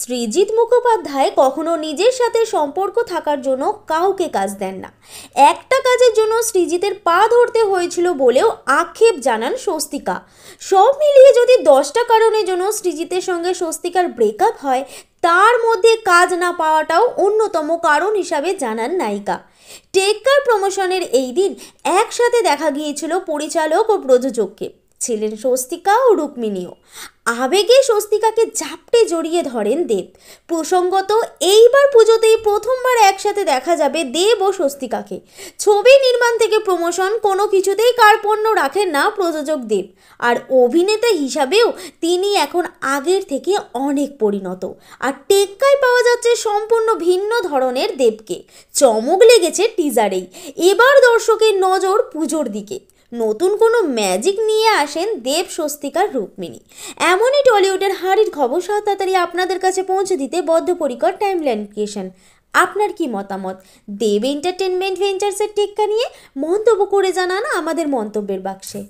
সৃজিত মুখোপাধ্যায় কখনো নিজের সাথে সম্পর্ক থাকার জন্য কাউকে কাজ দেন না। একটা কাজের জন্য সৃজিতের পা ধরতে হয়েছিল বলেও আক্ষেপ জানান স্বস্তিকা। সব মিলিয়ে যদি 10টা কারণের জন্য সৃজিতের সঙ্গে স্বস্তিকার ব্রেকআপ হয়, তার মধ্যে কাজ না পাওয়াটাও অন্যতম কারণ হিসাবে জানান নায়িকা। টেক্কার প্রমোশনের এই দিন একসাথে দেখা গিয়েছিল পরিচালক ও প্রযোজককে, ছিলেন স্বস্তিকা ও রুক্মিণীও। আবেগে স্বস্তিকাকে ঝাপটে জড়িয়ে ধরেন দেব। প্রসঙ্গত, এইবার পুজোতেই প্রথমবার একসাথে দেখা যাবে দেব ও স্বস্তিকাকে। ছবি নির্মাণ থেকে প্রমোশন কোনো কিছুতেই কার্পণ্য রাখেন না প্রযোজক দেব। আর অভিনেতা হিসাবেও তিনি এখন আগের থেকে অনেক পরিণত। আর টেক্কায় পাওয়া যাচ্ছে সম্পূর্ণ ভিন্ন ধরনের দেবকে। চমক লেগেছে টিজারেই। এবার দর্শকের নজর পুজোর দিকে। নতুন কোনো ম্যাজিক নিয়ে আসেন দেব, স্বস্তিকার রুক্মিণী। এমনই টলিউডের হাড়ির খবর তাড়াতাড়ি আপনাদের কাছে পৌঁছে দিতে বদ্ধপরিকর টাইমলাইন ক্রিয়েশন। আপনার কি মতামত দেব এন্টারটেনমেন্ট ভেঞ্চার্সের টেক্কা নিয়ে? মন্তব্য করে জানান আমাদের মন্তব্যের বাক্সে।